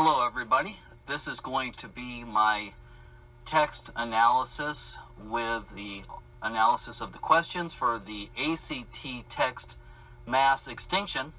Hello everybody, this is going to be my text analysis with the analysis of the questions for the ACT text mass extinction,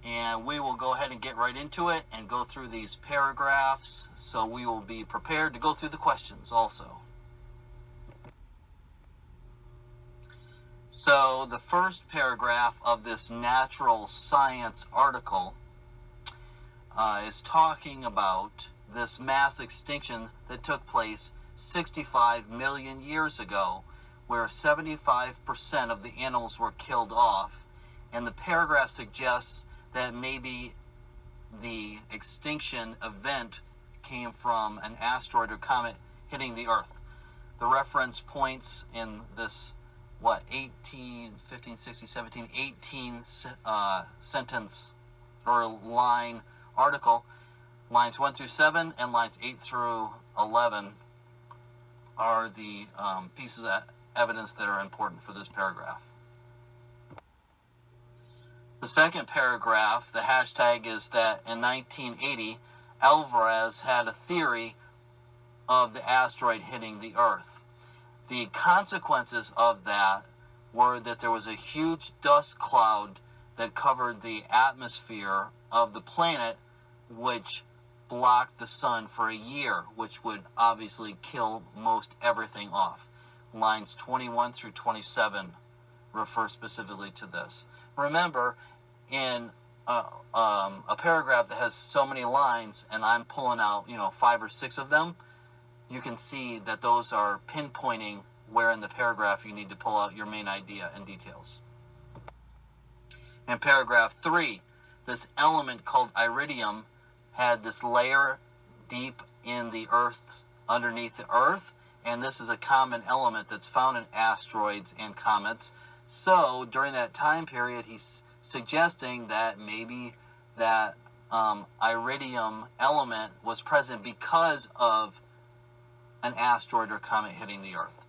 and we will go ahead and get right into it and go through these paragraphs so we will be prepared to go through the questions also. So the first paragraph of this natural science article is talking about this mass extinction that took place 65 million years ago, where 75% of the animals were killed off. And the paragraph suggests that maybe the extinction event came from an asteroid or comet hitting the Earth. The reference points in this 18 sentence or line article, lines 1 through 7 and lines 8 through 11 are the pieces of evidence that are important for this paragraph. The second paragraph, the hashtag is that in 1980, Alvarez had a theory of the asteroid hitting the Earth. The consequences of that were that there was a huge dust cloud that covered the atmosphere of the planet, which blocked the sun for a year, which would obviously kill most everything off. Lines 21 through 27 refer specifically to this. Remember, in a paragraph that has so many lines, and I'm pulling out 5 or 6 of them, you can see that those are pinpointing where in the paragraph you need to pull out your main idea and details. In paragraph 3, this element called iridium had this layer deep in the earth, underneath the Earth, and this is a common element that's found in asteroids and comets. So during that time period, he's suggesting that maybe that iridium element was present because of an asteroid or comet hitting the Earth.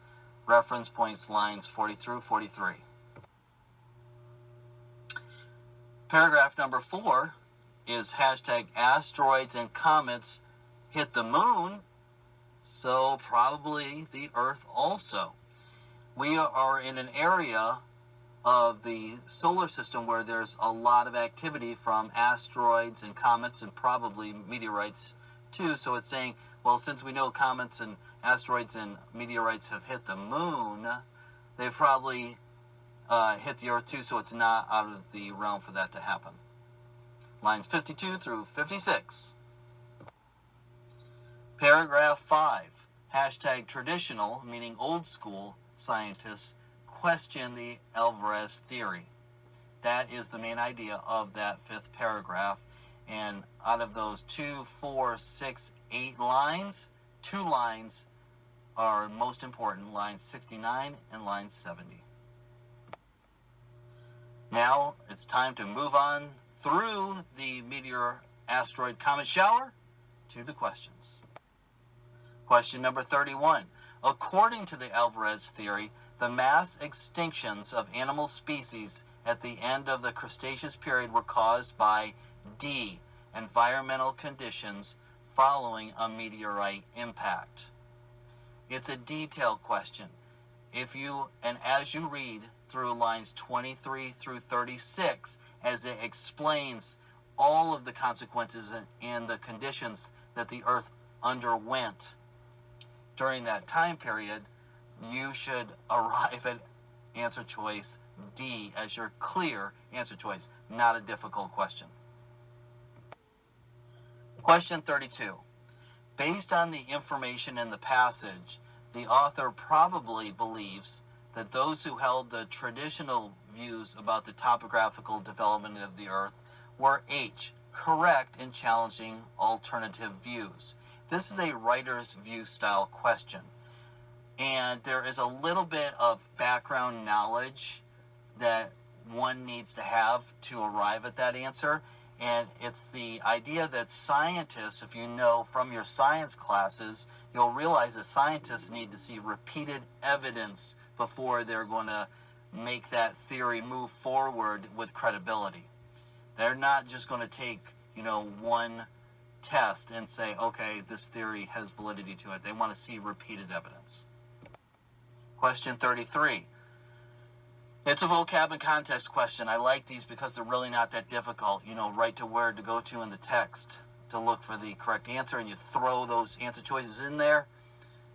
Reference points lines 40 through 43. Paragraph number 4 is hashtag asteroids and comets hit the moon, so probably the Earth also. We are in an area of the solar system where there's a lot of activity from asteroids and comets and probably meteorites too. So it's saying, well, since we know comets and asteroids and meteorites have hit the moon, they've probably hit the Earth too, so it's not out of the realm for that to happen. Lines 52 through 56. Paragraph 5, hashtag traditional, meaning old school, scientists question the Alvarez theory. That is the main idea of that 5th paragraph. And out of those 2, 4, 6, 8 lines, 2 lines are most important, lines 69 and line 70. Now it's time to move on through the meteor, asteroid, comet shower to the questions. Question number 31. According to the Alvarez theory, the mass extinctions of animal species at the end of the Cretaceous period were caused by D, environmental conditions following a meteorite impact. It's a detailed question. As you read through lines 23 through 36, as it explains all of the consequences and the conditions that the Earth underwent during that time period, you should arrive at answer choice D as your clear answer choice, not a difficult question. Question 32. Based on the information in the passage, the author probably believes that those who held the traditional views about the topographical development of the Earth were H, correct in challenging alternative views. This is a writer's view style question, and there is a little bit of background knowledge that one needs to have to arrive at that answer, and it's the idea that scientists, if you know from your science classes, you'll realize that scientists need to see repeated evidence before they're going to make that theory move forward with credibility. They're not just going to take, one test and say, okay, this theory has validity to it. They want to see repeated evidence. Question 33. It's a vocab and context question. I like these because they're really not that difficult. You know, right to where to go to in the text to look for the correct answer, and you throw those answer choices in there,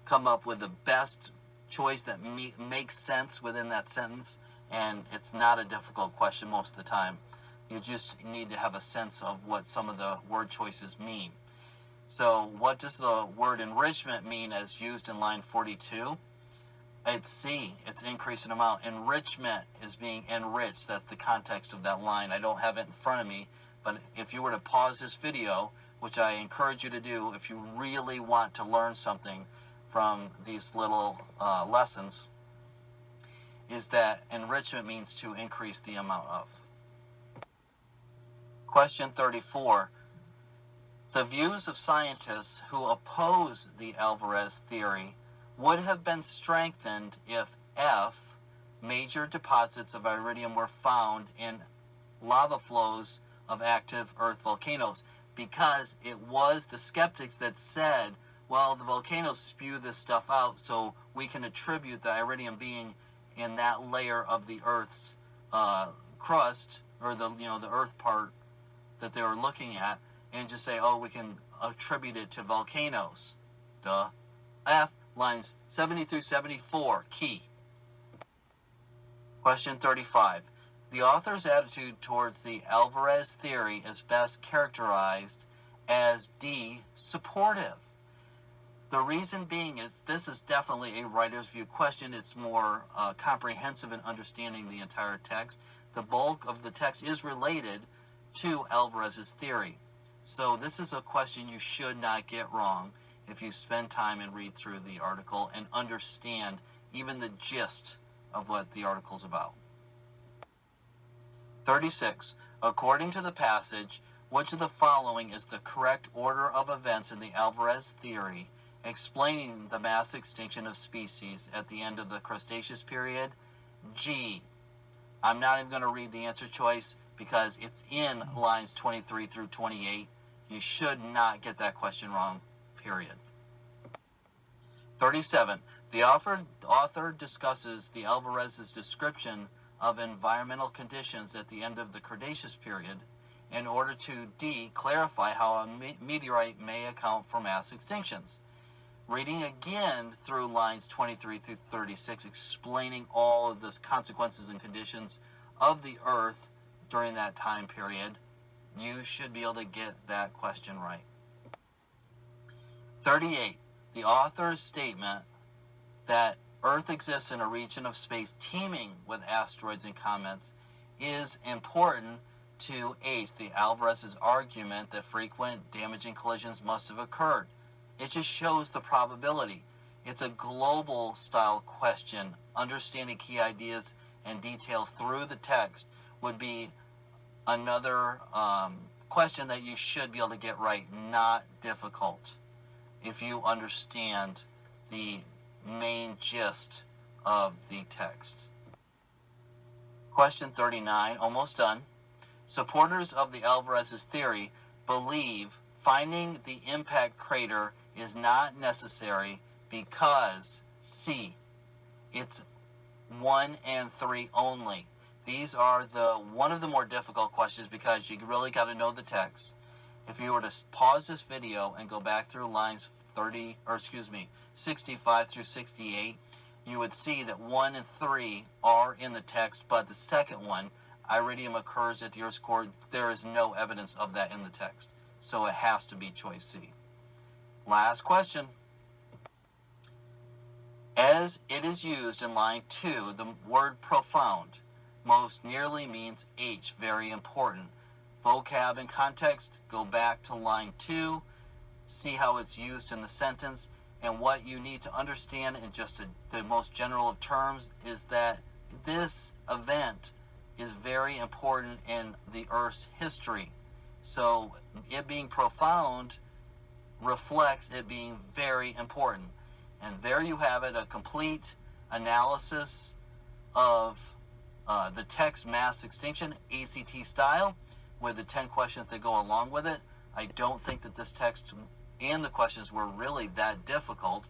come up with the best choice that makes sense within that sentence, and it's not a difficult question most of the time. You just need to have a sense of what some of the word choices mean. So what does the word enrichment mean as used in line 42? It's C. It's increase in amount. Enrichment is being enriched. That's the context of that line. I don't have it in front of me, but if you were to pause this video, which I encourage you to do if you really want to learn something from these little lessons, is that enrichment means to increase the amount of. Question 34. The views of scientists who oppose the Alvarez theory would have been strengthened if F, major deposits of iridium were found in lava flows of active Earth volcanoes, because it was the skeptics that said, well, the volcanoes spew this stuff out, so we can attribute the iridium being in that layer of the Earth's crust, or the Earth part that they were looking at, and just say, oh, we can attribute it to volcanoes. Duh. F, lines 70 through 74, key. Question 35. The author's attitude towards the Alvarez theory is best characterized as D, supportive. The reason being is this is definitely a writer's view question. It's more comprehensive in understanding the entire text. The bulk of the text is related to Alvarez's theory. So this is a question you should not get wrong if you spend time and read through the article and understand even the gist of what the article is about. 36. According to the passage, which of the following is the correct order of events in the Alvarez theory explaining the mass extinction of species at the end of the Cretaceous period? G. I'm not even going to read the answer choice because it's in lines 23 through 28. You should not get that question wrong, period. 37. The author discusses the Alvarez's description of environmental conditions at the end of the Cretaceous period in order to D, clarify how a meteorite may account for mass extinctions. Reading again through lines 23 through 36, explaining all of the consequences and conditions of the Earth during that time period, you should be able to get that question right. 38. The author's statement that Earth exists in a region of space teeming with asteroids and comets is important to H, the Alvarez's argument that frequent damaging collisions must have occurred. It just shows the probability. It's a global style question. Understanding key ideas and details through the text would be another question that you should be able to get right, not difficult, if you understand the main gist of the text. Question 39, almost done. Supporters of the Alvarez's theory believe finding the impact crater is not necessary because C, it's 1 and 3 only. These are one of the more difficult questions because you really got to know the text. If you were to pause this video and go back through lines 65 through 68, you would see that 1 and 3 are in the text, but the second one, iridium occurs at the Earth's core, there is no evidence of that in the text. So it has to be choice C. Last question. As it is used in line 2, the word profound most nearly means H, very important. Vocab and context, go back to line 2, see how it's used in the sentence, and what you need to understand in just the most general of terms is that this event is very important in the Earth's history. So it being profound reflects it being very important. And there you have it, a complete analysis of the text Mass Extinction, ACT style, with the 10 questions that go along with it. I don't think that this text and the questions were really that difficult.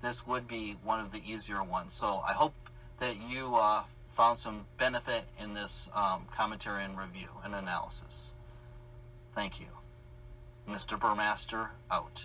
This would be one of the easier ones. So I hope that you found some benefit in this commentary and review and analysis. Thank you. Mr. Burmaster, out.